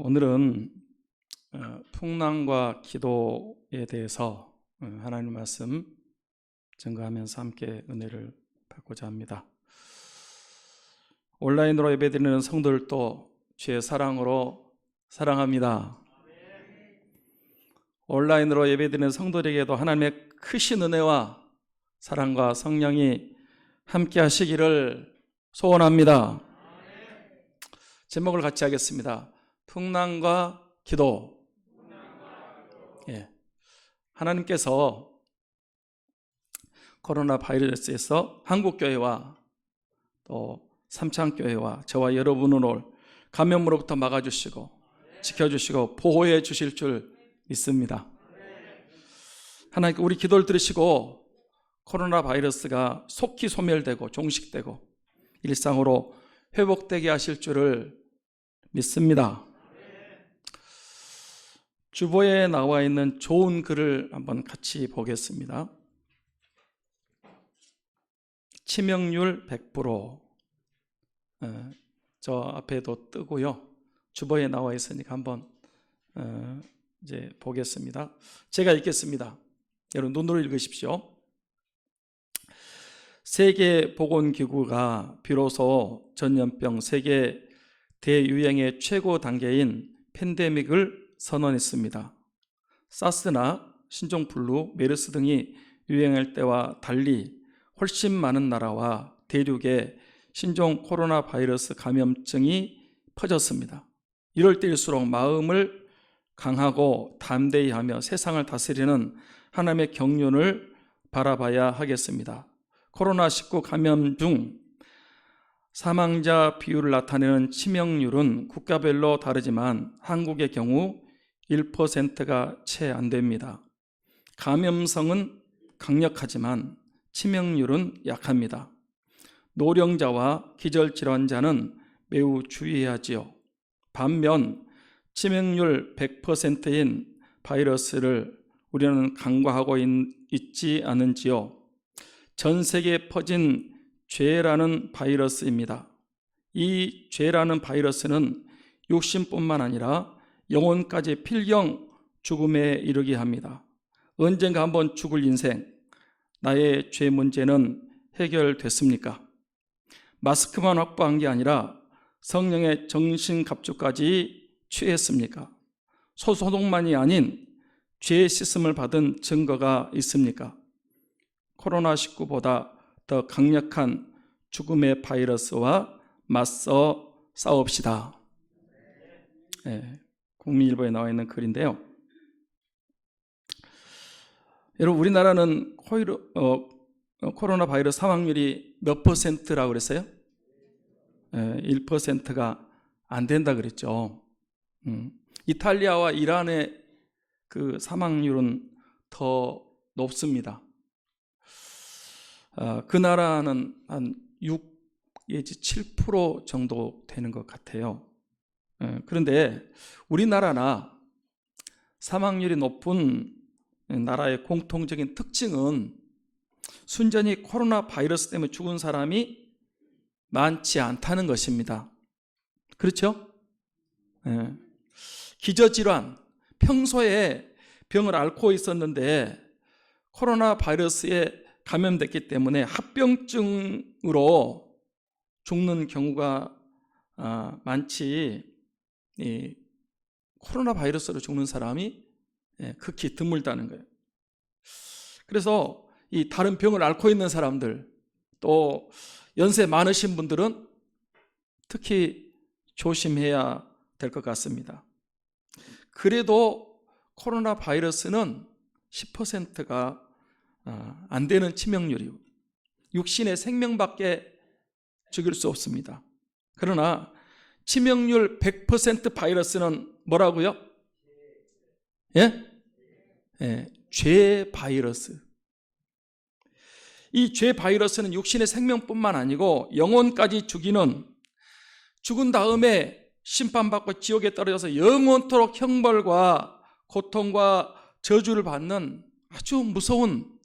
오늘은 풍랑과 기도에 대해서 하나님 말씀 증거하면서 함께 은혜를 받고자 합니다. 온라인으로 예배드리는 성도들도 주의 사랑으로 사랑합니다. 온라인으로 예배드리는 성도들에게도 하나님의 크신 은혜와 사랑과 성령이 함께 하시기를 소원합니다. 제목을 같이 하겠습니다. 풍랑과 기도. 예. 하나님께서 코로나 바이러스에서 한국교회와 또 삼창교회와 저와 여러분을 감염으로부터 막아주시고 지켜주시고 보호해 주실 줄 믿습니다. 하나님께 우리 기도를 들으시고 코로나 바이러스가 속히 소멸되고 종식되고 일상으로 회복되게 하실 줄을 믿습니다. 주보에 나와 있는 좋은 글을 한번 같이 보겠습니다. 치명률 100%. 저 앞에도 뜨고요. 주보에 나와 있으니까 한번 이제 보겠습니다. 제가 읽겠습니다. 여러분 눈으로 읽으십시오. 세계보건기구가 비로소 전염병 세계 대유행의 최고 단계인 팬데믹을 선언했습니다. 사스나 신종플루, 메르스 등이 유행할 때와 달리 훨씬 많은 나라와 대륙에 신종 코로나 바이러스 감염증이 퍼졌습니다. 이럴 때일수록 마음을 강하고 담대히 하며 세상을 다스리는 하나님의 경륜을 바라봐야 하겠습니다. 코로나19 감염 중 사망자 비율을 나타내는 치명률은 국가별로 다르지만 한국의 경우 1%가 채 안 됩니다. 감염성은 강력하지만 치명률은 약합니다. 노령자와 기절질환자는 매우 주의해야지요. 반면 치명률 100%인 바이러스를 우리는 간과하고 있지 않은지요. 전 세계에 퍼진 죄라는 바이러스입니다. 이 죄라는 바이러스는 육신뿐만 아니라 영혼까지 필경 죽음에 이르게 합니다. 언젠가 한번 죽을 인생, 나의 죄 문제는 해결됐습니까? 마스크만 확보한 게 아니라 성령의 정신갑주까지 취했습니까? 소소동만이 아닌 죄 씻음을 받은 증거가 있습니까? 코로나19보다 더 강력한 죽음의 바이러스와 맞서 싸웁시다. 네, 국민일보에 나와 있는 글인데요. 여러분, 우리나라는 코로나 바이러스 사망률이 몇 %라고 그랬어요? 1%가 안 된다 그랬죠. 이탈리아와 이란의 그 사망률은 더 높습니다. 그 나라는 한 6 내지 7% 정도 되는 것 같아요. 그런데 우리나라나 사망률이 높은 나라의 공통적인 특징은 순전히 코로나 바이러스 때문에 죽은 사람이 많지 않다는 것입니다. 그렇죠? 기저질환, 평소에 병을 앓고 있었는데 코로나 바이러스에 감염됐기 때문에 합병증으로 죽는 경우가 많지, 코로나 바이러스로 죽는 사람이 극히 드물다는 거예요. 그래서 이 다른 병을 앓고 있는 사람들, 또 연세 많으신 분들은 특히 조심해야 될 것 같습니다. 그래도 코로나 바이러스는 10%가 안 되는 치명률이고 육신의 생명밖에 죽일 수 없습니다. 그러나 치명률 100% 바이러스는 뭐라고요? 죄 바이러스. 이 죄 바이러스는 육신의 생명뿐만 아니고 영혼까지 죽이는, 죽은 다음에 심판받고 지옥에 떨어져서 영원토록 형벌과 고통과 저주를 받는 아주 무서운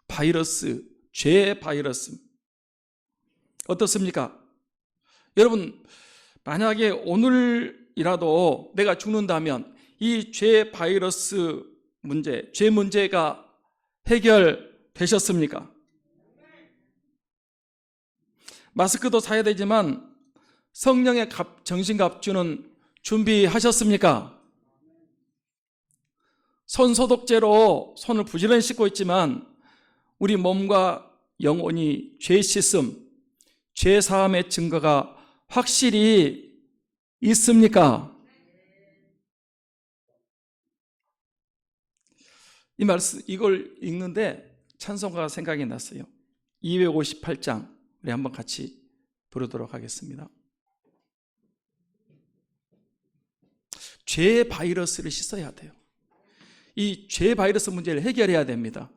바이러스, 죄 바이러스. 어떻습니까? 여러분, 만약에 오늘 오늘이라도 내가 죽는다면 이 죄 바이러스 문제, 죄 문제가 해결되셨습니까? 마스크도 사야 되지만 성령의 정신갑주는 준비하셨습니까? 손소독제로 손을 부지런히 씻고 있지만 우리 몸과 영혼이 죄 씻음, 죄 사함의 증거가 확실히 있습니까? 이 말씀, 이걸 읽는데 찬송가가 생각이 났어요. 258장 우리 한번 같이 부르도록 하겠습니다. 죄 바이러스를 씻어야 돼요. 이 죄 바이러스 문제를 해결해야 됩니다.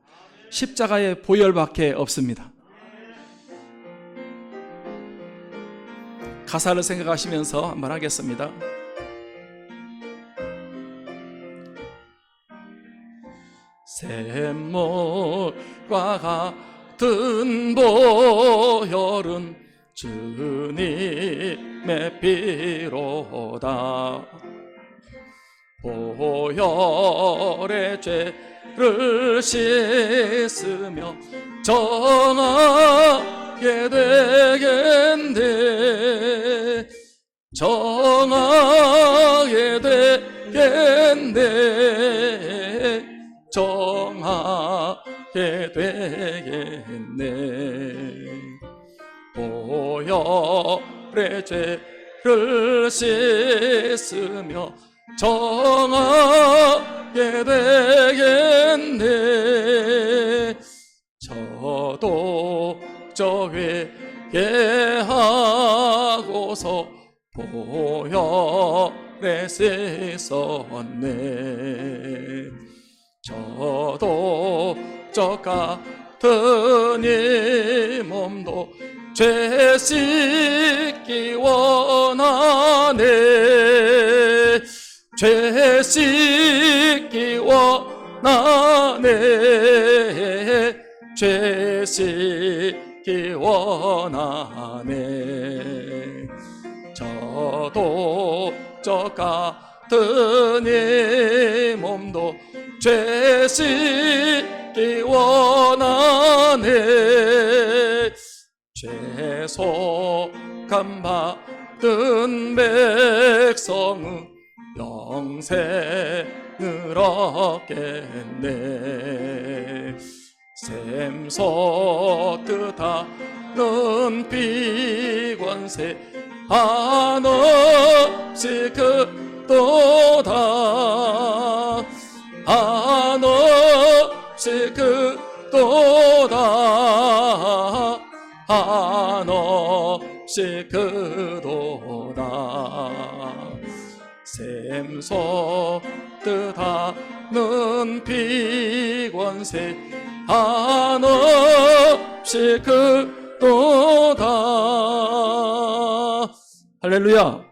십자가의 보혈밖에 없습니다. 가사를 생각하시면서 한번 하겠습니다. 샘물과 같은 보혈은 주님의 피로다. 보혈의 죄를 씻으며 정하게 되겠네. 정하게 되겠네. 정하게 되겠네. 보혈의 죄를 씻으며 정하게 되겠네. 저도 저 회개하고서 보혈에 씻었네. 저도 저 같은 이 몸도 죄 씻기 원하네. 죄 씻기 원하네. 죄 씻기 원하네. 저도 저 같은 이 몸도 죄 씻기 원하네. 죄속함 받은 백성은 영생을 얻겠네. 샘솟듯 하는 비관세 한없이 크도다. 한없이 크도다. 한없이 크도다. 샘솟듯 하는 비관세 한없이 크도다. 할렐루야.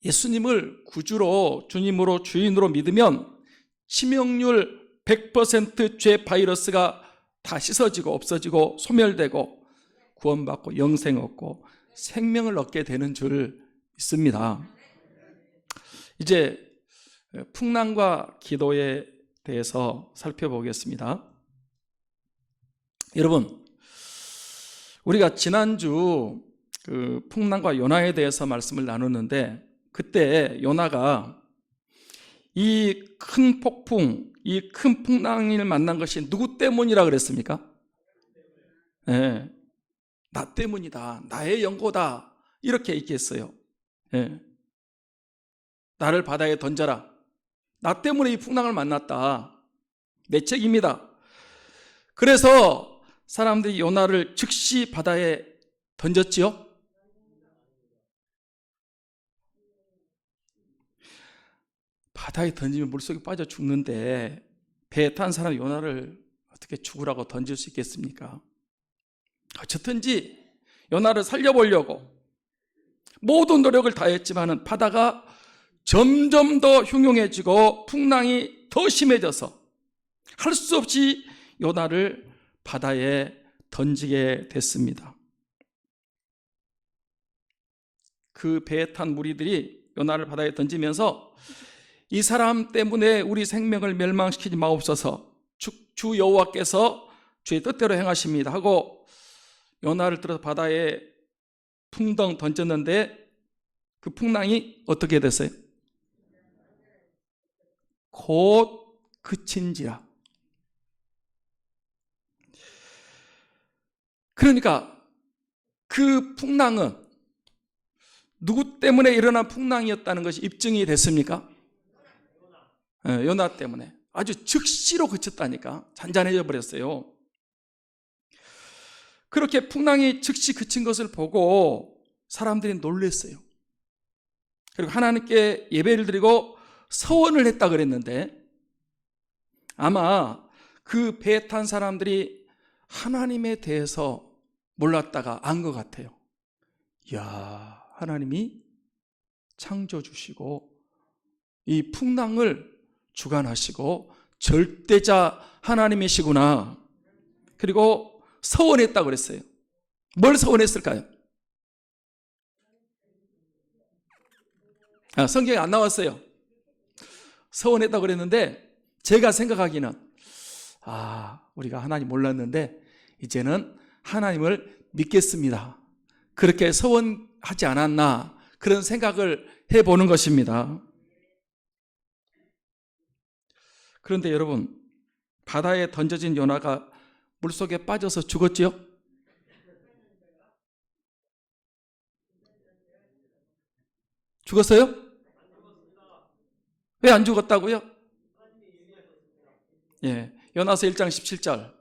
예수님을 구주로, 주님으로, 주인으로 믿으면 치명률 100% 죄 바이러스가 다 씻어지고 없어지고 소멸되고 구원받고 영생 얻고 생명을 얻게 되는 줄 믿습니다. 이제 풍랑과 기도에 대해서 살펴보겠습니다. 여러분, 우리가 지난주 그 풍랑과 요나에 대해서 말씀을 나눴는데, 그때 요나가 이 큰 폭풍, 이 큰 풍랑을 만난 것이 누구 때문이라 그랬습니까? 네, 나 때문이다, 나의 연고다, 이렇게 얘기했어요. 네. 나를 바다에 던져라, 나 때문에 이 풍랑을 만났다, 내 책임이다. 그래서 사람들이 요나를 즉시 바다에 던졌지요. 바다에 던지면 물속에 빠져 죽는데 배에 탄 사람 요나를 어떻게 죽으라고 던질 수 있겠습니까? 어쨌든지 요나를 살려보려고 모든 노력을 다했지만 바다가 점점 더 흉흉해지고 풍랑이 더 심해져서 할 수 없이 요나를 바다에 던지게 됐습니다. 그 배에 탄 무리들이 요나를 바다에 던지면서 이 사람 때문에 우리 생명을 멸망시키지 마옵소서, 주 여호와께서 주의 뜻대로 행하십니다 하고 요나를 들어서 바다에 풍덩 던졌는데 그 풍랑이 어떻게 됐어요? 곧 그친지라. 그러니까 그 풍랑은 누구 때문에 일어난 풍랑이었다는 것이 입증이 됐습니까? 요나 때문에. 아주 즉시로 그쳤다니까. 잔잔해져 버렸어요. 그렇게 풍랑이 즉시 그친 것을 보고 사람들이 놀랐어요. 그리고 하나님께 예배를 드리고 서원을 했다 그랬는데 아마 그 배에 탄 사람들이 하나님에 대해서 몰랐다가 안 것 같아요. 이야, 하나님이 창조 주시고 이 풍랑을 주관하시고 절대자 하나님이시구나. 그리고 서원했다고 그랬어요. 뭘 서원했을까요? 성경에 안 나왔어요. 서원했다고 그랬는데 제가 생각하기는 우리가 하나님 몰랐는데 이제는 하나님을 믿겠습니다. 그렇게 서원하지 않았나 그런 생각을 해보는 것입니다. 그런데 여러분, 바다에 던져진 요나가 물속에 빠져서 죽었지요? 죽었어요? 왜 안 죽었다고요? 요나서 1장 17절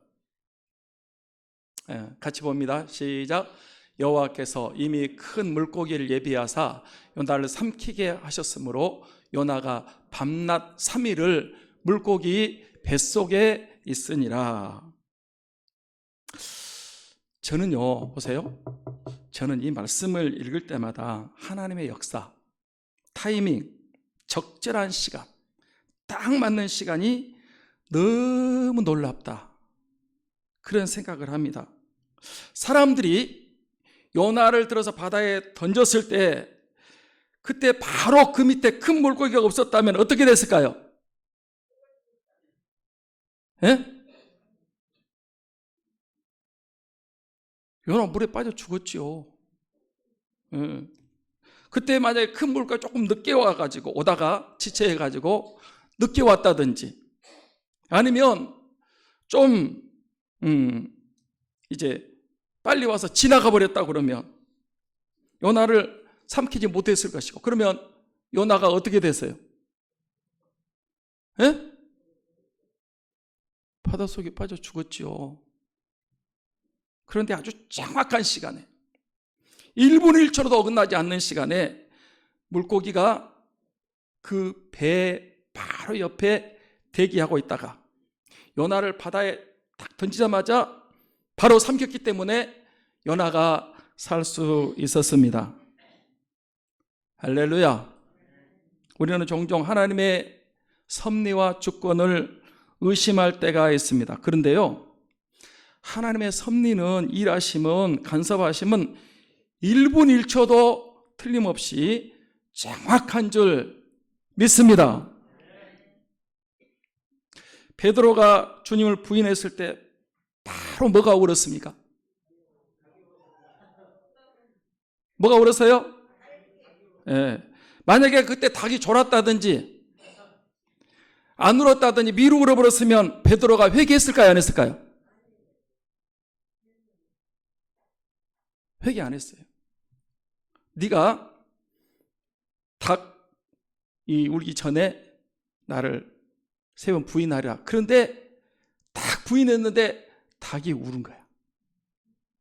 같이 봅니다. 시작. 여호와께서 이미 큰 물고기를 예비하사 요나를 삼키게 하셨으므로 요나가 밤낮 3일을 물고기 뱃속에 있으니라. 저는요, 보세요. 저는 이 말씀을 읽을 때마다 하나님의 역사, 타이밍, 적절한 시간, 딱 맞는 시간이 너무 놀랍다. 그런 생각을 합니다. 사람들이 요나를 들어서 바다에 던졌을 때 그때 바로 그 밑에 큰 물고기가 없었다면 어떻게 됐을까요? 요나 물에 빠져 죽었지요. 그때 만약에 큰 물고기가 조금 늦게 와가지고 오다가 지체해가지고 늦게 왔다든지 아니면 좀 이제 빨리 와서 지나가 버렸다 그러면 요나를 삼키지 못했을 것이고, 그러면 요나가 어떻게 됐어요? 바닷속에 빠져 죽었지요. 그런데 아주 정확한 시간에 1분 1초로도 어긋나지 않는 시간에 물고기가 그 배 바로 옆에 대기하고 있다가 요나를 바다에 딱 던지자마자 바로 삼켰기 때문에 요나가 살 수 있었습니다. 할렐루야. 우리는 종종 하나님의 섭리와 주권을 의심할 때가 있습니다. 그런데요, 하나님의 섭리는, 일하심은, 간섭하심은 1분 1초도 틀림없이 정확한 줄 믿습니다. 베드로가 주님을 부인했을 때 바로 뭐가 울었습니까? 뭐가 울었어요? 만약에 그때 닭이 졸았다든지 안 울었다든지 미루 울어버렸으면 베드로가 회개했을까요? 안 했을까요? 회개 안 했어요. 네가 닭이 울기 전에 나를 3번 부인하리라. 그런데 딱 부인했는데 닭이 울은 거야.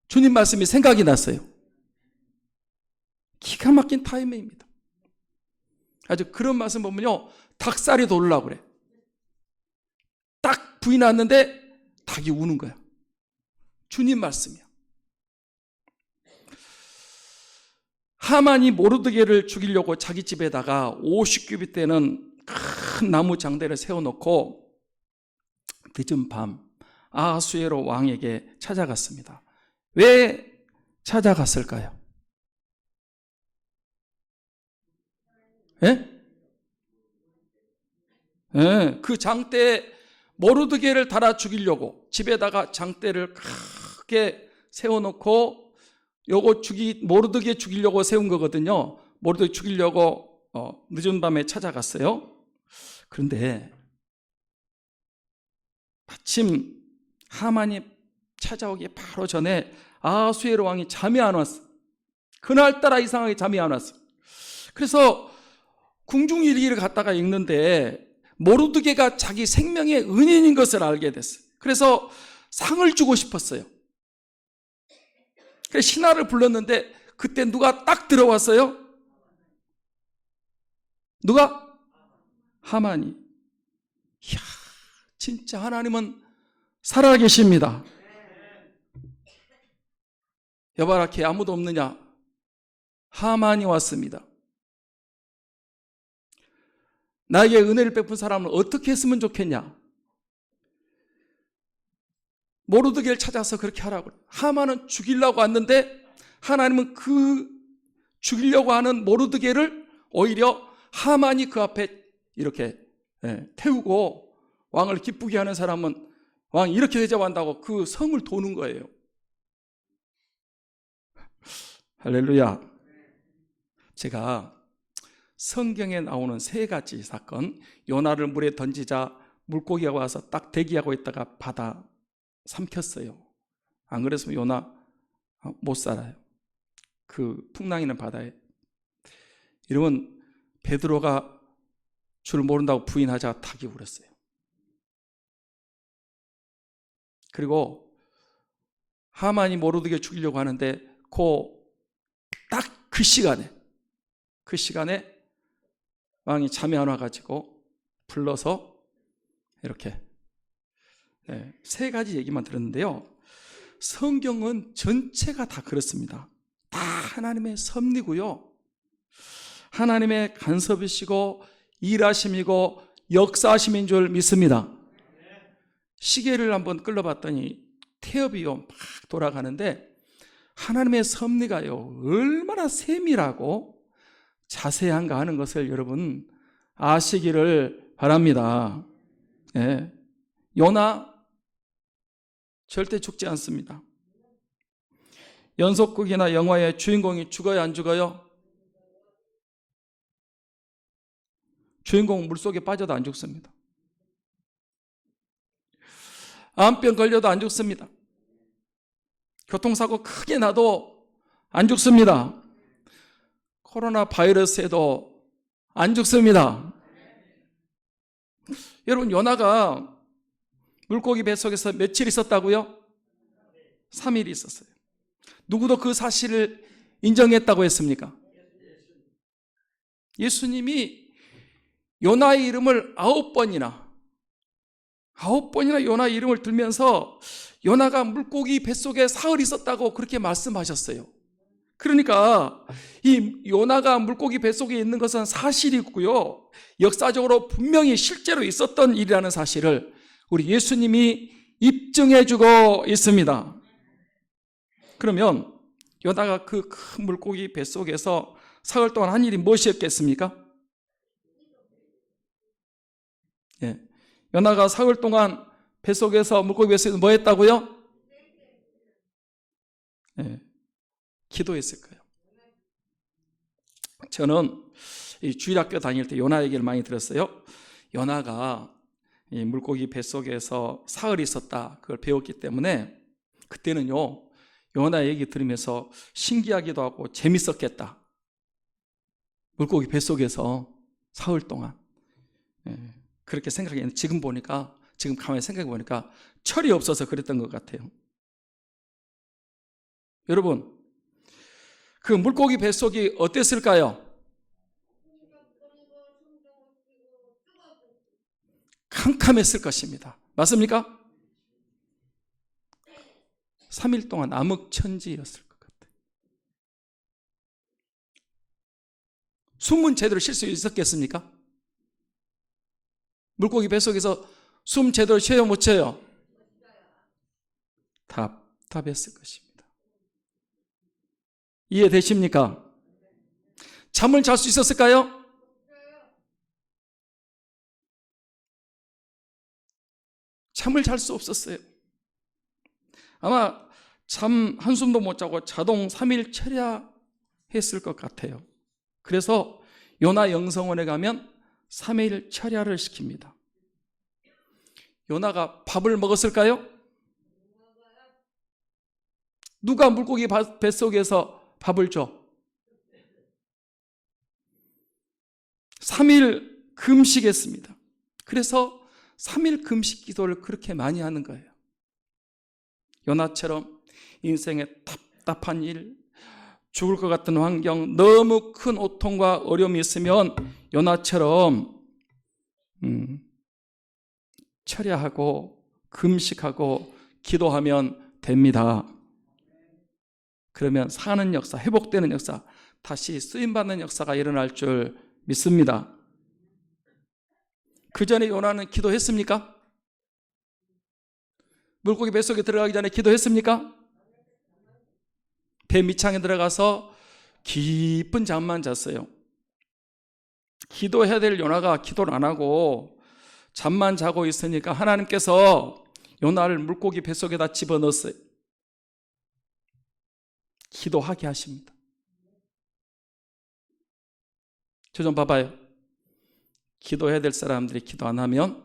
주님 말씀이 생각이 났어요. 기가 막힌 타이밍입니다. 아주 그런 말씀 보면요, 닭살이 돋으려고 그래. 딱 부인했는데 닭이 우는 거야. 주님 말씀이야. 하만이 모르드게를 죽이려고 자기 집에다가 50규빗 되는 큰 나무 장대를 세워놓고 늦은 밤 아하수에로 왕에게 찾아갔습니다. 왜 찾아갔을까요? 예? 예, 그 장대에 모르드게를 달아 죽이려고 집에다가 장대를 크게 세워놓고 요거 모르드게 죽이려고 세운 거거든요. 모르드게 죽이려고 늦은 밤에 찾아갔어요. 그런데 마침 하만이 찾아오기 바로 전에 아하수에로 왕이 잠이 안 왔어. 그날따라 이상하게 잠이 안 왔어. 그래서 궁중일기를 갖다가 읽는데 모르드게가 자기 생명의 은인인 것을 알게 됐어요. 그래서 상을 주고 싶었어요. 그래서 신하를 불렀는데 그때 누가 딱 들어왔어요? 누가? 하만이. 이야, 진짜 하나님은 살아계십니다. 여봐라, 걔 아무도 없느냐? 하만이 왔습니다. 나에게 은혜를 베푼 사람은 어떻게 했으면 좋겠냐? 모르드게를 찾아서 그렇게 하라고. 하만은 죽이려고 왔는데 하나님은 그 죽이려고 하는 모르드게를 오히려 하만이 그 앞에 이렇게 태우고 왕을 기쁘게 하는 사람은 왕이 이렇게 대접한다고 그 성을 도는 거예요. 할렐루야. 제가 성경에 나오는 세 가지 사건, 요나를 물에 던지자 물고기가 와서 딱 대기하고 있다가 바다 삼켰어요. 안 그랬으면 요나 못 살아요. 그 풍랑이는 바다에. 이러면 베드로가 줄 모른다고 부인하자 닭이 울었어요. 그리고 하만이 모르드게 죽이려고 하는데 딱 그 시간에 왕이 잠이 안 와가지고 불러서 이렇게 세 가지 얘기만 들었는데요. 성경은 전체가 다 그렇습니다. 다 하나님의 섭리고요. 하나님의 간섭이시고 일하심이고 역사하심인 줄 믿습니다. 시계를 한번 끌어봤더니 태엽이요 막 돌아가는데 하나님의 섭리가요 얼마나 세밀하고 자세한가 하는 것을 여러분 아시기를 바랍니다. 예. 요나 절대 죽지 않습니다. 연속극이나 영화의 주인공이 죽어요, 안 죽어요? 주인공 물속에 빠져도 안 죽습니다. 암병 걸려도 안 죽습니다. 교통사고 크게 나도 안 죽습니다. 코로나 바이러스에도 안 죽습니다. 여러분, 요나가 물고기 뱃속에서 며칠 있었다고요? 3일 있었어요. 누구도 그 사실을 인정했다고 했습니까? 예수님이 요나의 이름을 9번이나 요나의 이름을 들면서 요나가 물고기 뱃속에 사흘 있었다고 그렇게 말씀하셨어요. 그러니까 이 요나가 물고기 뱃속에 있는 것은 사실이고요. 역사적으로 분명히 실제로 있었던 일이라는 사실을 우리 예수님이 입증해 주고 있습니다. 그러면 요나가 그 큰 물고기 뱃속에서 사흘 동안 한 일이 무엇이었겠습니까? 요나가 사흘 동안 물고기 뱃속에서 뭐 했다고요? 기도했을 거예요. 저는 이 주일학교 다닐 때 요나 얘기를 많이 들었어요. 요나가 이 물고기 뱃속에서 사흘 있었다 그걸 배웠기 때문에 그때는요 요나 얘기 들으면서 신기하기도 하고 재밌었겠다. 물고기 뱃속에서 사흘 동안 그렇게 생각했는데 지금 가만히 생각해 보니까 철이 없어서 그랬던 것 같아요. 여러분, 그 물고기 뱃속이 어땠을까요? 캄캄했을 것입니다. 맞습니까? 3일 동안 암흑천지였을 것 같아요. 숨은 제대로 쉴 수 있었겠습니까? 물고기 뱃속에서 숨 제대로 쉬어요, 못 쉬어요? 답답했을 것입니다. 이해되십니까? 잠을 잘 수 있었을까요? 잠을 잘 수 없었어요. 아마 잠 한숨도 못 자고 자동 3일 철야했을 것 같아요. 그래서 요나 영성원에 가면 3일 철야를 시킵니다. 요나가 밥을 먹었을까요? 누가 물고기 뱃속에서 밥을 줘? 3일 금식했습니다. 그래서 3일 금식 기도를 그렇게 많이 하는 거예요. 요나처럼 인생에 답답한 일, 죽을 것 같은 환경, 너무 큰 고통과 어려움이 있으면 요나처럼 철야하고 금식하고 기도하면 됩니다. 그러면 사는 역사, 회복되는 역사, 다시 쓰임받는 역사가 일어날 줄 믿습니다. 그 전에 요나는 기도했습니까? 물고기 뱃속에 들어가기 전에 기도했습니까? 배 밑창에 들어가서 깊은 잠만 잤어요. 기도해야 될 요나가 기도를 안 하고 잠만 자고 있으니까 하나님께서 요나를 물고기 뱃속에다 집어넣었어요. 기도하게 하십니다. 저 좀 봐봐요. 기도해야 될 사람들이 기도 안 하면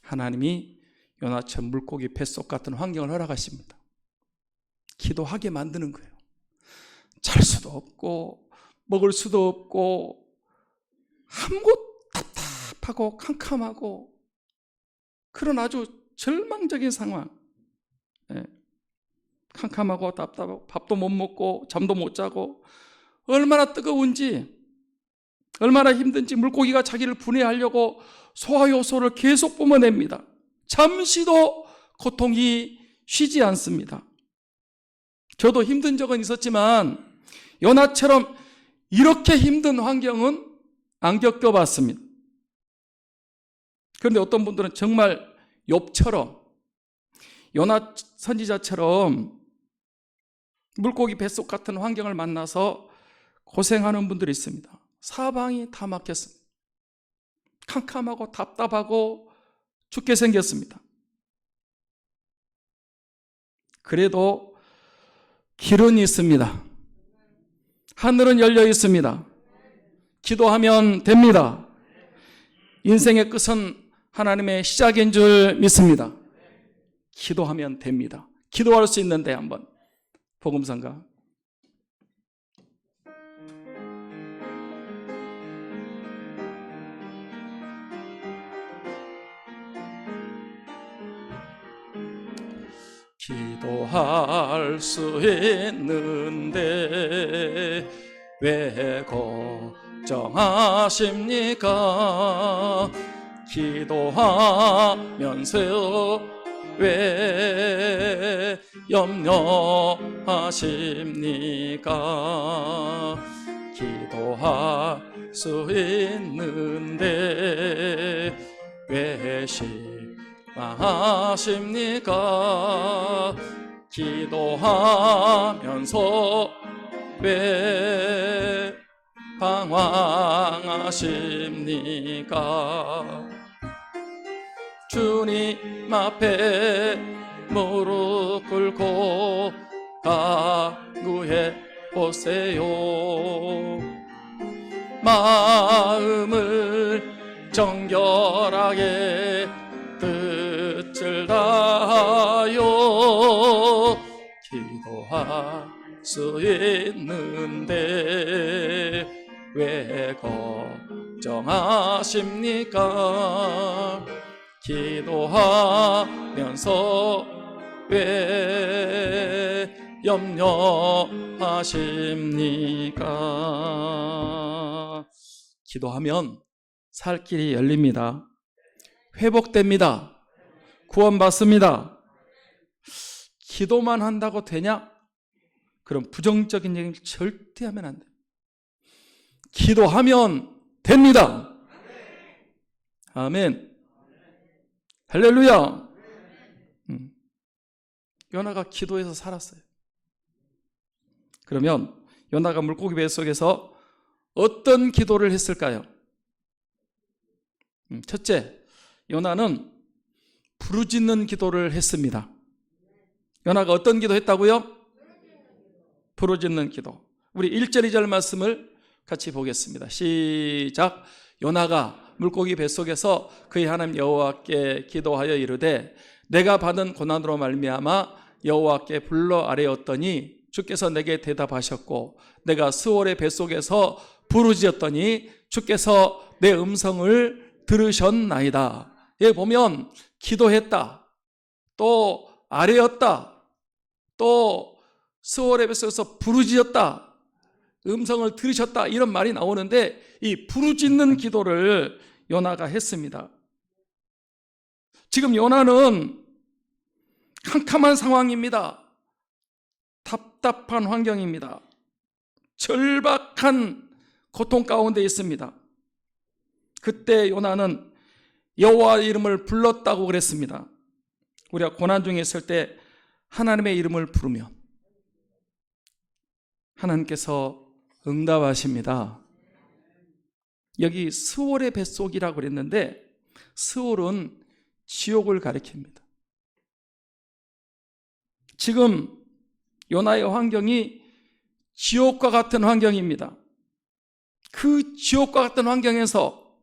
하나님이 요나처럼 물고기 뱃속 같은 환경을 허락하십니다. 기도하게 만드는 거예요. 잘 수도 없고 먹을 수도 없고 아무것도 답답하고 캄캄하고 그런 아주 절망적인 상황. 캄캄하고 답답하고 밥도 못 먹고 잠도 못 자고 얼마나 뜨거운지 얼마나 힘든지 물고기가 자기를 분해하려고 소화효소를 계속 뿜어냅니다. 잠시도 고통이 쉬지 않습니다. 저도 힘든 적은 있었지만 요나처럼 이렇게 힘든 환경은 안 겪어봤습니다. 그런데 어떤 분들은 정말 욥처럼 요나 선지자처럼 물고기 뱃속 같은 환경을 만나서 고생하는 분들이 있습니다. 사방이 다 막혔습니다. 캄캄하고 답답하고 죽게 생겼습니다. 그래도 길은 있습니다. 하늘은 열려 있습니다. 기도하면 됩니다. 인생의 끝은 하나님의 시작인 줄 믿습니다. 기도하면 됩니다. 기도할 수 있는데 한번 복음성가 기도할 수 있는데 왜 걱정하십니까? 기도하면서 왜 염려하십니까? 기도할 수 있는데 왜 하십니까? 기도하면서 왜 방황하십니까? 주님 앞에 무릎 꿇고 간구해 보세요. 마음을 정결하게 뜻을 다하여 기도할 수 있는데 왜 걱정하십니까? 기도하면서 왜 염려하십니까? 기도하면 살 길이 열립니다. 회복됩니다. 구원받습니다. 기도만 한다고 되냐? 그럼 부정적인 얘기를 절대 하면 안 돼요. 기도하면 됩니다. 아멘. 할렐루야. 요나가 기도해서 살았어요. 그러면 요나가 물고기 뱃속에서 어떤 기도를 했을까요? 첫째, 요나는 부르짖는 기도를 했습니다. 요나가 어떤 기도 했다고요? 부르짖는 기도. 우리 1절 2절 말씀을 같이 보겠습니다. 시작. 요나가 물고기 뱃속에서 그의 하나님 여호와께 기도하여 이르되 내가 받은 고난으로 말미암아 여호와께 불러 아뢰었더니 주께서 내게 대답하셨고 내가 스올의 뱃속에서 부르짖었더니 주께서 내 음성을 들으셨나이다. 여기 보면 기도했다, 또 아뢰었다, 또 스올의 뱃속에서 부르짖었다, 음성을 들으셨다, 이런 말이 나오는데 이 부르짖는 기도를 요나가 했습니다. 지금 요나는 캄캄한 상황입니다. 답답한 환경입니다. 절박한 고통 가운데 있습니다. 그때 요나는 여호와의 이름을 불렀다고 그랬습니다. 우리가 고난 중에 있을 때 하나님의 이름을 부르면 하나님께서 응답하십니다. 여기 스올의 뱃속이라고 그랬는데 스올은 지옥을 가리킵니다. 지금 요나의 환경이 지옥과 같은 환경입니다. 그 지옥과 같은 환경에서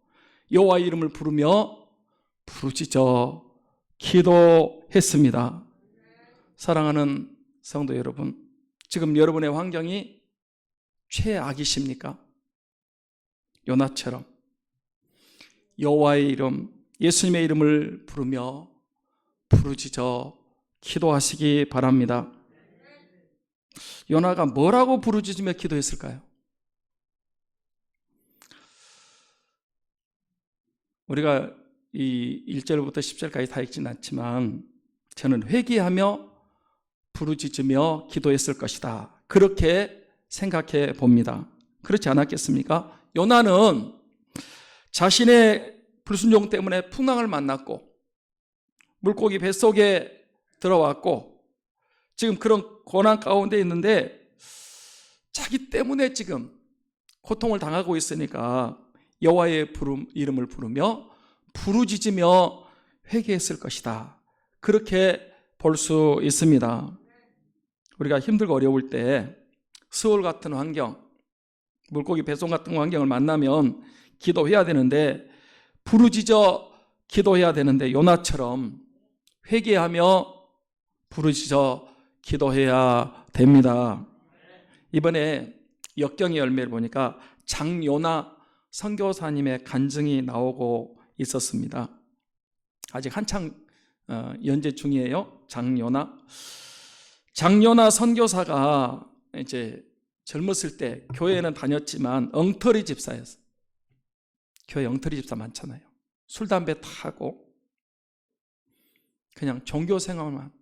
여호와의 이름을 부르며 부르짖어 기도했습니다. 사랑하는 성도 여러분, 지금 여러분의 환경이 최악이십니까? 요나처럼 여호와의 이름, 예수님의 이름을 부르며 부르짖어 기도하시기 바랍니다. 요나가 뭐라고 부르짖으며 기도했을까요? 우리가 이 1절부터 10절까지 다 읽진 않지만 저는 회개하며 부르짖으며 기도했을 것이다, 그렇게 생각해 봅니다. 그렇지 않았겠습니까? 요나는 자신의 불순종 때문에 풍랑을 만났고 물고기 뱃속에 들어왔고 지금 그런 고난 가운데 있는데 자기 때문에 지금 고통을 당하고 있으니까 여호와의 이름을 부르며 부르짖으며 회개했을 것이다, 그렇게 볼 수 있습니다. 우리가 힘들고 어려울 때 스올 같은 환경, 물고기 뱃속 같은 환경을 만나면 기도해야 되는데 부르짖어 기도해야 되는데 요나처럼 회개하며 부르짖어 기도해야 됩니다. 이번에 역경의 열매를 보니까 장요나 선교사님의 간증이 나오고 있었습니다. 아직 한창 연재 중이에요. 장요나 선교사가 이제 젊었을 때 교회에는 다녔지만 엉터리 집사였어요. 교회 엉터리 집사 많잖아요. 술, 담배 타고 그냥 종교 생활만,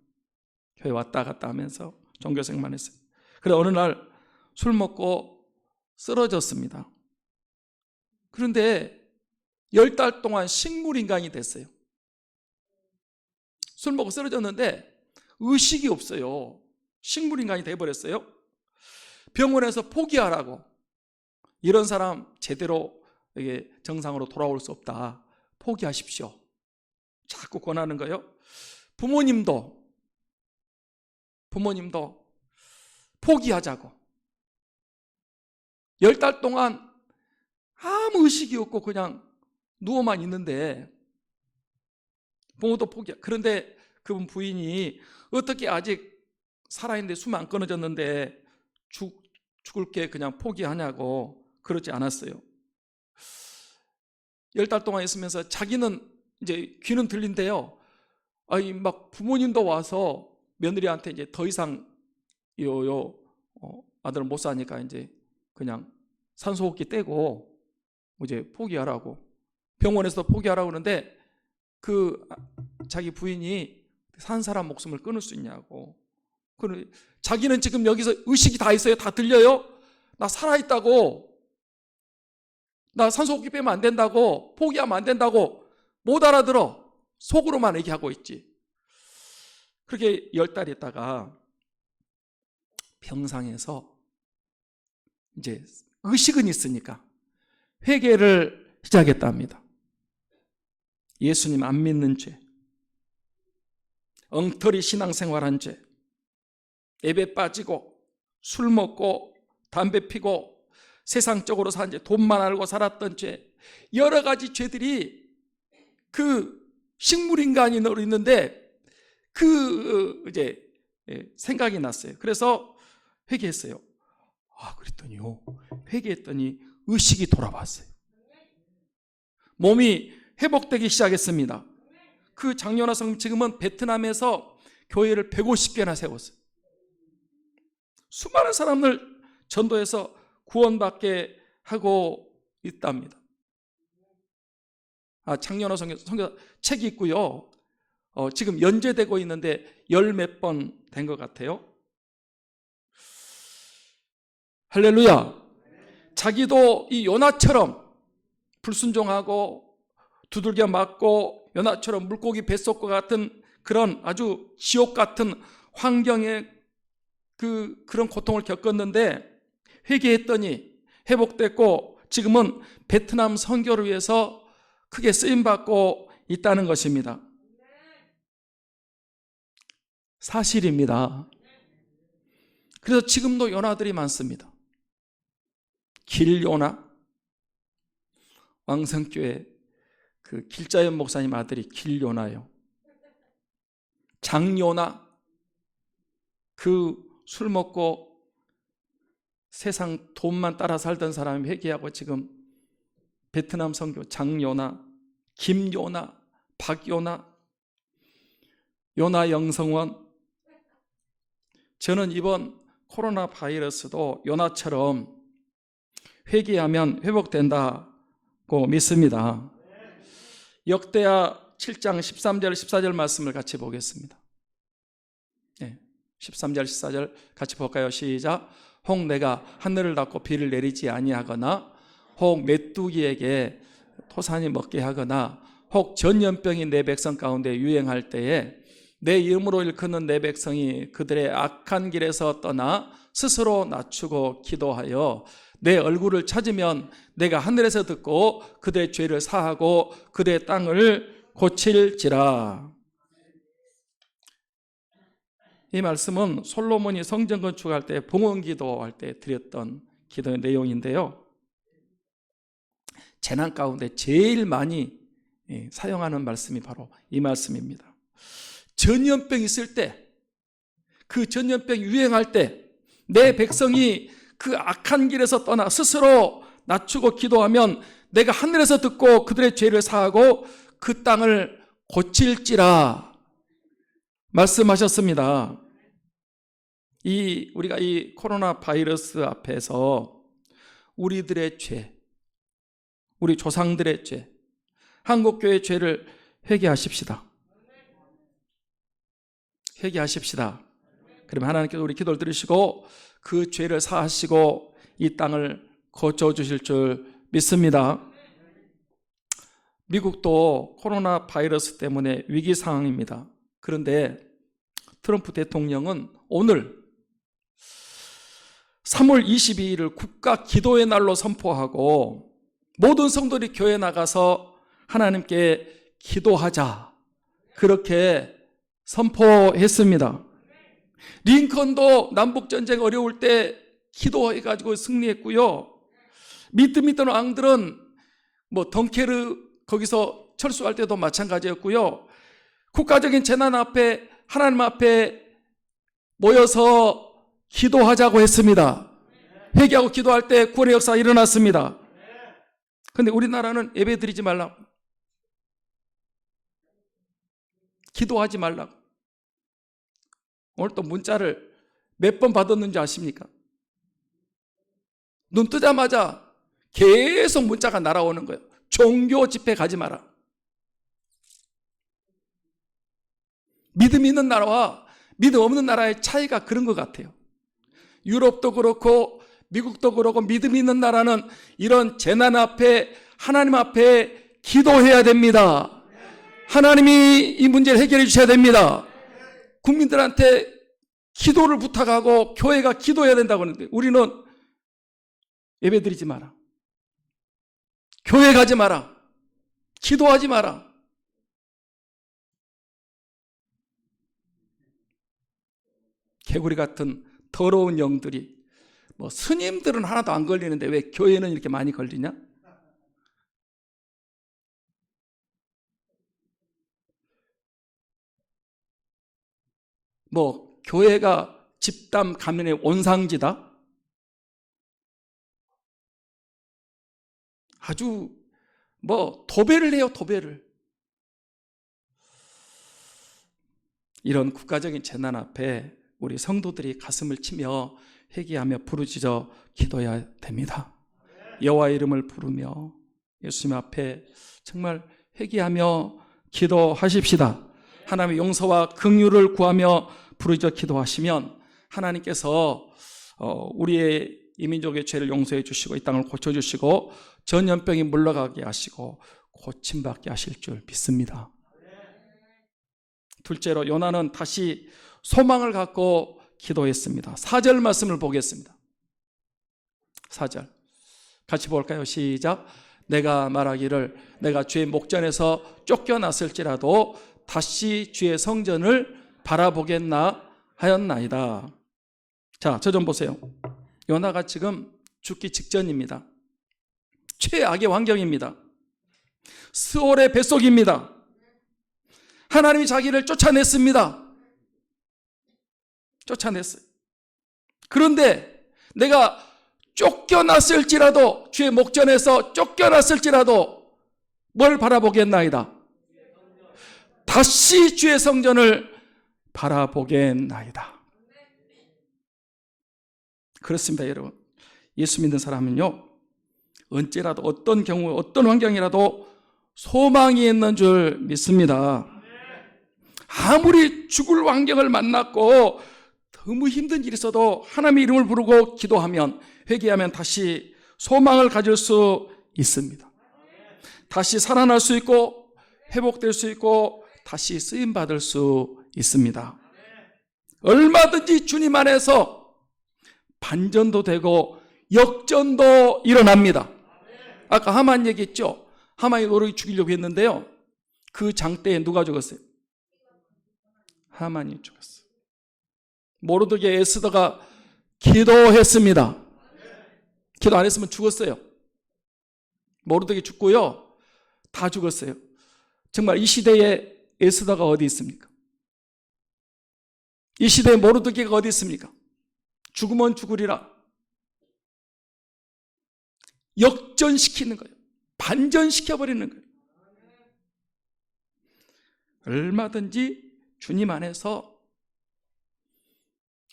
교회 왔다 갔다 하면서 종교 생활만 했어요. 그래서 어느 날 술 먹고 쓰러졌습니다. 그런데 10달 동안 식물인간이 됐어요. 술 먹고 쓰러졌는데 의식이 없어요. 식물인간이 돼버렸어요. 병원에서 포기하라고, 이런 사람 제대로 이게 정상으로 돌아올 수 없다, 포기하십시오, 자꾸 권하는 거예요. 부모님도 포기하자고. 10달 동안 아무 의식이 없고 그냥 누워만 있는데 부모도 포기야. 그런데 그분 부인이 어떻게 아직 살아있는데 숨 안 끊어졌는데 죽을 게 그냥 포기하냐고. 그러지 않았어요. 10달 동안 있으면서 자기는 이제 귀는 들린대요. 아니 막 부모님도 와서 며느리한테 이제 더 이상 아들을 못 사니까 이제 그냥 산소호흡기 떼고 이제 포기하라고, 병원에서 포기하라고 그러는데 그 자기 부인이 산 사람 목숨을 끊을 수 있냐고. 자기는 지금 여기서 의식이 다 있어요. 다 들려요. 나 살아있다고, 나 산소호흡기 빼면 안 된다고, 포기하면 안 된다고 못 알아들어. 속으로만 얘기하고 있지. 그렇게 10달 있다가 병상에서 이제 의식은 있으니까 회개를 시작했답니다. 예수님 안 믿는 죄, 엉터리 신앙생활한 죄, 예배 빠지고 술 먹고 담배 피고 세상적으로 산 죄, 돈만 알고 살았던 죄, 여러 가지 죄들이 그 식물인간이 있는데 이제 생각이 났어요. 그래서 회개했어요. 그랬더니요, 회개했더니 의식이 돌아왔어요. 몸이 회복되기 시작했습니다. 그 장요나 성님 지금은 베트남에서 교회를 150개나 세웠어요. 수많은 사람을 전도해서 구원받게 하고 있답니다. 장요나 선교사 책이 있고요. 지금 연재되고 있는데 열 몇 번 된 것 같아요. 할렐루야. 자기도 이 요나처럼 불순종하고 두들겨 맞고 요나처럼 물고기 뱃속과 같은 그런 아주 지옥 같은 환경에 그런 고통을 겪었는데 회개했더니 회복됐고 지금은 베트남 선교를 위해서 크게 쓰임받고 있다는 것입니다. 사실입니다. 그래서 지금도 요나들이 많습니다. 길요나, 왕성교회 그 길자연 목사님 아들이 길요나요. 장요나, 그 술 먹고 세상 돈만 따라 살던 사람이 회개하고 지금 베트남 선교 장요나, 김요나, 박요나, 요나 영성원. 저는 이번 코로나 바이러스도 요나처럼 회개하면 회복된다고 믿습니다. 역대하 7장 13절 14절 말씀을 같이 보겠습니다. 13절 14절 같이 볼까요? 시작. 혹 내가 하늘을 닫고 비를 내리지 아니하거나 혹 메뚜기에게 토산이 먹게 하거나 혹 전염병이 내 백성 가운데 유행할 때에 내 이름으로 일컫는 내 백성이 그들의 악한 길에서 떠나 스스로 낮추고 기도하여 내 얼굴을 찾으면 내가 하늘에서 듣고 그들의 죄를 사하고 그들의 땅을 고칠지라. 이 말씀은 솔로몬이 성전 건축할 때 봉헌 기도할 때 드렸던 기도의 내용인데요, 재난 가운데 제일 많이 사용하는 말씀이 바로 이 말씀입니다. 전염병 있을 때, 그 전염병 유행할 때 내 백성이 그 악한 길에서 떠나 스스로 낮추고 기도하면 내가 하늘에서 듣고 그들의 죄를 사하고 그 땅을 고칠지라 말씀하셨습니다. 우리가 이 코로나 바이러스 앞에서 우리들의 죄, 우리 조상들의 죄, 한국교회의 죄를 회개하십시다. 회개하십시다. 그러면 하나님께서 우리 기도를 들으시고 그 죄를 사하시고 이 땅을 고쳐주실 줄 믿습니다. 미국도 코로나 바이러스 때문에 위기 상황입니다. 그런데 트럼프 대통령은 오늘 3월 22일을 국가 기도의 날로 선포하고 모든 성도들이 교회에 나가서 하나님께 기도하자, 그렇게 선포했습니다. 링컨도 남북전쟁 어려울 때 기도해가지고 승리했고요. 미드미던 왕들은 덩케르 거기서 철수할 때도 마찬가지였고요. 국가적인 재난 앞에 하나님 앞에 모여서 기도하자고 했습니다. 회개하고 기도할 때 구원의 역사가 일어났습니다. 그런데 우리나라는 예배 드리지 말라고, 기도하지 말라고. 오늘 또 문자를 몇 번 받았는지 아십니까? 눈 뜨자마자 계속 문자가 날아오는 거예요. 종교 집회 가지 마라. 믿음 있는 나라와 믿음 없는 나라의 차이가 그런 것 같아요. 유럽도 그렇고 미국도 그렇고 믿음 있는 나라는 이런 재난 앞에 하나님 앞에 기도해야 됩니다. 하나님이 이 문제를 해결해 주셔야 됩니다. 국민들한테 기도를 부탁하고 교회가 기도해야 된다고 하는데 우리는 예배 드리지 마라, 교회 가지 마라, 기도하지 마라. 개구리 같은 더러운 영들이, 뭐 스님들은 하나도 안 걸리는데 왜 교회는 이렇게 많이 걸리냐? 뭐 교회가 집단 감염의 온상지다? 아주 뭐 도배를 해요, 도배를. 이런 국가적인 재난 앞에 우리 성도들이 가슴을 치며 회개하며 부르짖어 기도해야 됩니다. 여호와의 이름을 부르며 예수님 앞에 정말 회개하며 기도하십시다. 하나님의 용서와 긍휼을 구하며 부르짖어 기도하시면 하나님께서 우리의 이민족의 죄를 용서해 주시고 이 땅을 고쳐주시고 전염병이 물러가게 하시고 고침받게 하실 줄 믿습니다. 둘째로 요나는 다시 소망을 갖고 기도했습니다. 4절 말씀을 보겠습니다. 4절 같이 볼까요? 시작. 내가 말하기를 내가 주의 목전에서 쫓겨났을지라도 다시 주의 성전을 바라보겠나 하였나이다. 자, 저 좀 보세요. 요나가 지금 죽기 직전입니다. 최악의 환경입니다. 스올의 뱃속입니다. 하나님이 자기를 쫓아냈습니다. 쫓아냈어요. 그런데 내가 쫓겨났을지라도, 주의 목전에서 쫓겨났을지라도 뭘 바라보겠나이다? 다시 주의 성전을 바라보겠나이다. 그렇습니다, 여러분. 예수 믿는 사람은요, 언제라도 어떤 경우 어떤 환경이라도 소망이 있는 줄 믿습니다. 아무리 죽을 환경을 만났고 너무 힘든 일이 있어도 하나님의 이름을 부르고 기도하면, 회개하면 다시 소망을 가질 수 있습니다. 다시 살아날 수 있고 회복될 수 있고 다시 쓰임받을 수 있습니다. 얼마든지 주님 안에서 반전도 되고 역전도 일어납니다. 아까 하만 얘기했죠. 하만이 노르기 죽이려고 했는데요, 그 장대에 누가 죽었어요? 하만이 죽었어요. 모르드게 에스더가 기도했습니다. 기도 안 했으면 죽었어요. 모르드게 죽고요, 다 죽었어요. 정말 이 시대에 에스더가 어디 있습니까? 이 시대에 모르드게가 어디 있습니까? 죽으면 죽으리라. 역전시키는 거예요. 반전시켜버리는 거예요. 얼마든지 주님 안에서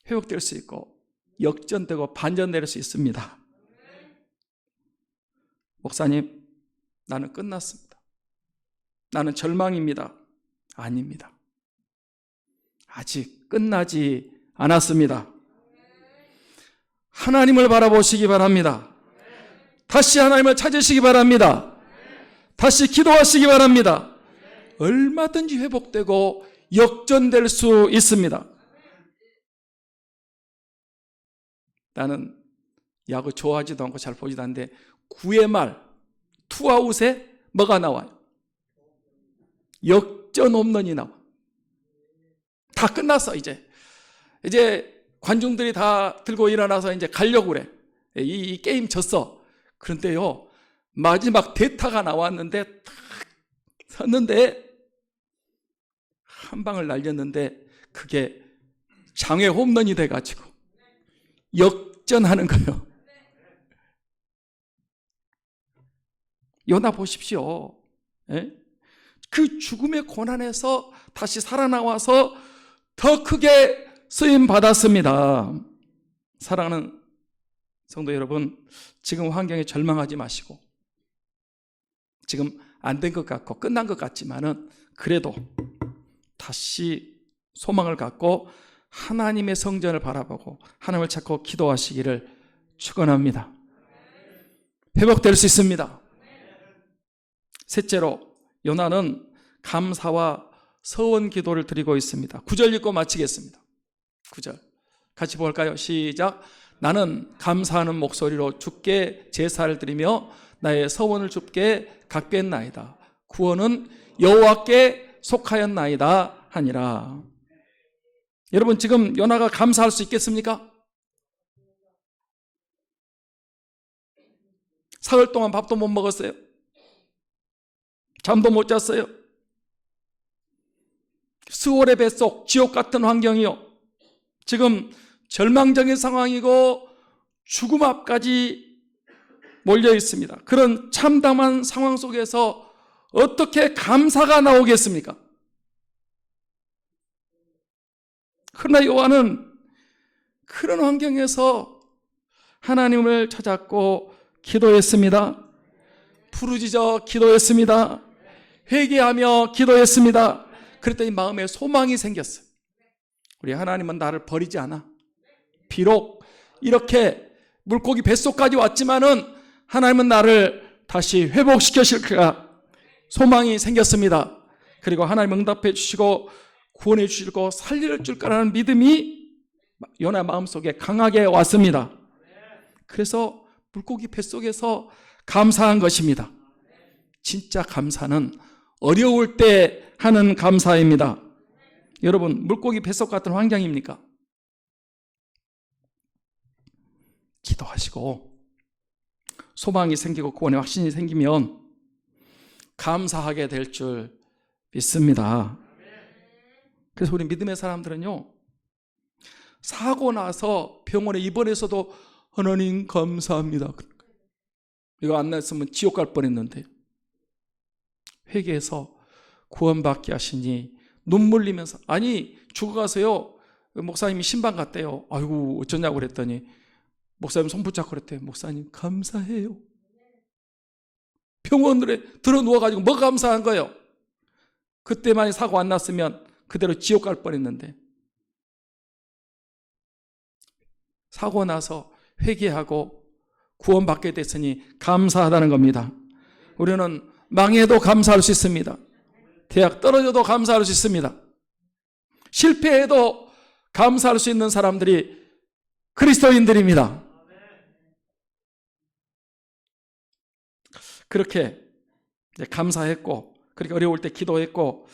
회복될 수 있고 역전되고 반전될 수 있습니다. 목사님, 나는 끝났습니다. 나는 절망입니다. 아닙니다. 아직 끝나지 않았습니다. 하나님을 바라보시기 바랍니다. 다시 하나님을 찾으시기 바랍니다. 다시 기도하시기 바랍니다. 얼마든지 회복되고 역전될 수 있습니다. 나는 야구 좋아하지도 않고 잘 보지도 않는데 9회 말 투아웃에 뭐가 나와요? 역전 홈런이 나와. 다 끝났어. 이제 관중들이 다 들고 일어나서 이제 가려고 그래. 이 게임 졌어. 그런데요, 마지막 대타가 나왔는데 탁 섰는데 한 방을 날렸는데 그게 장외 홈런이 돼가지고 역전하는 거예요. 요나 보십시오. 예? 그 죽음의 고난에서 다시 살아나와서 더 크게 쓰임 받았습니다. 사랑하는 성도 여러분, 지금 환경에 절망하지 마시고, 지금 안 된 것 같고 끝난 것 같지만은 그래도 다시 소망을 갖고 하나님의 성전을 바라보고 하나님을 찾고 기도하시기를 축원합니다. 회복될 수 있습니다. 셋째로, 요나는 감사와 서원 기도를 드리고 있습니다. 9절 읽고 마치겠습니다. 9절 같이 볼까요? 시작. 나는 감사하는 목소리로 주께 제사를 드리며 나의 서원을 주께 갚겠나이다. 구원은 여호와께 속하였나이다 하니라. 여러분 지금 요나가 감사할 수 있겠습니까? 사흘 동안 밥도 못 먹었어요. 잠도 못 잤어요. 스올의 뱃속, 지옥 같은 환경이요. 지금 절망적인 상황이고 죽음 앞까지 몰려 있습니다. 그런 참담한 상황 속에서 어떻게 감사가 나오겠습니까? 그러나 요한은 그런 환경에서 하나님을 찾았고 기도했습니다. 부르짖어 기도했습니다. 회개하며 기도했습니다. 그랬더니 마음에 소망이 생겼어요. 우리 하나님은 나를 버리지 않아. 비록 이렇게 물고기 뱃속까지 왔지만은 하나님은 나를 다시 회복시키실 거야. 소망이 생겼습니다. 그리고 하나님 응답해 주시고 구원해 주시고 살릴 줄 거라는 믿음이 요나 마음속에 강하게 왔습니다. 그래서 물고기 뱃속에서 감사한 것입니다. 진짜 감사는 어려울 때 하는 감사입니다. 여러분, 물고기 뱃속 같은 환경입니까? 기도하시고 소망이 생기고 구원의 확신이 생기면 감사하게 될 줄 믿습니다. 그래서 우리 믿음의 사람들은요, 사고 나서 병원에 입원해서도 하나님 감사합니다. 이거 안 냈으면 지옥 갈 뻔했는데 회개해서 구원받게 하시니 눈물 흘리면서, 아니 죽어가서요 목사님이 신방 갔대요. 아이고 어쩌냐고 그랬더니 목사님 손 붙잡고 그랬대요. 목사님 감사해요. 병원에 들어 누워가지고 뭐가 감사한 거예요? 그때만이 사고 안 났으면 그대로 지옥 갈 뻔했는데 사고 나서 회개하고 구원받게 됐으니 감사하다는 겁니다. 우리는 망해도 감사할 수 있습니다. 대학 떨어져도 감사할 수 있습니다. 실패해도 감사할 수 있는 사람들이 그리스도인들입니다. 그렇게 감사했고, 그렇게 어려울 때 기도했고,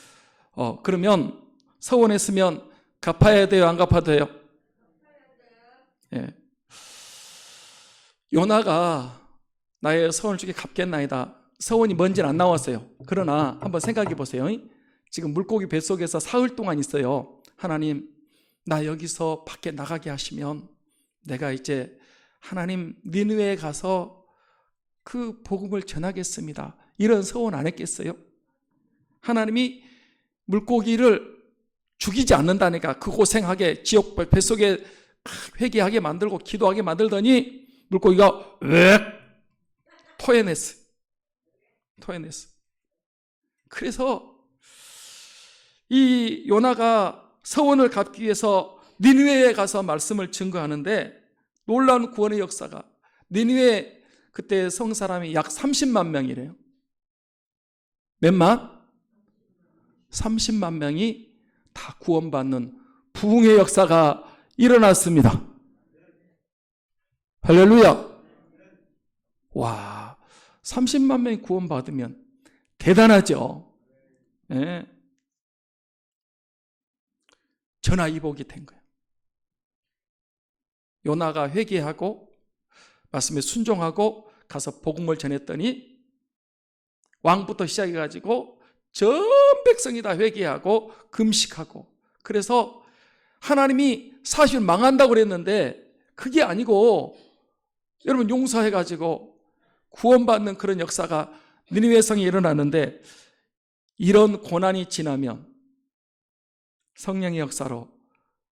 그러면 서원했으면 갚아야 돼요, 안 갚아도 돼요? 예. 요나가 나의 서원을 주게 갚겠나이다. 서원이 뭔지는 안 나왔어요. 그러나 한번 생각해 보세요. 지금 물고기 뱃속에서 사흘 동안 있어요. 하나님, 나 여기서 밖에 나가게 하시면 내가 이제 하나님 니느웨에 가서 그 복음을 전하겠습니다. 이런 서원 안 했겠어요? 하나님이 물고기를 죽이지 않는다니까 그 고생하게 지옥 뱃속에 회개하게 만들고 기도하게 만들더니 물고기가 토해냈어. 그래서 이 요나가 서원을 갚기 위해서 니느웨에 가서 말씀을 증거하는데 놀라운 구원의 역사가, 니느웨 그때 성 사람이 약 30만 명이래요. 몇만? 30만 명이 다 구원받는 부흥의 역사가 일어났습니다. 할렐루야. 와, 30만 명이 구원받으면 대단하죠. 네. 전화위복이 된 거예요. 요나가 회개하고 말씀에 순종하고 가서 복음을 전했더니 왕부터 시작해가지고 전 백성이 다 회개하고 금식하고, 그래서 하나님이 사실 망한다고 그랬는데 그게 아니고 여러분 용서해가지고 구원받는 그런 역사가 니느웨 성에 일어나는데, 이런 고난이 지나면 성령의 역사로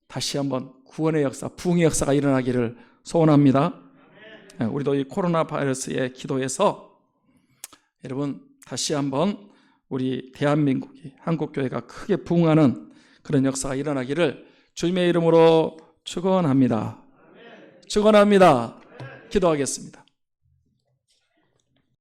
다시 한번 구원의 역사, 부흥의 역사가 일어나기를 소원합니다. 우리도 이 코로나 바이러스에 기도해서 여러분 다시 한번 우리 대한민국이, 한국교회가 크게 부흥하는 그런 역사가 일어나기를 주님의 이름으로 축원합니다. 축원합니다. 기도하겠습니다.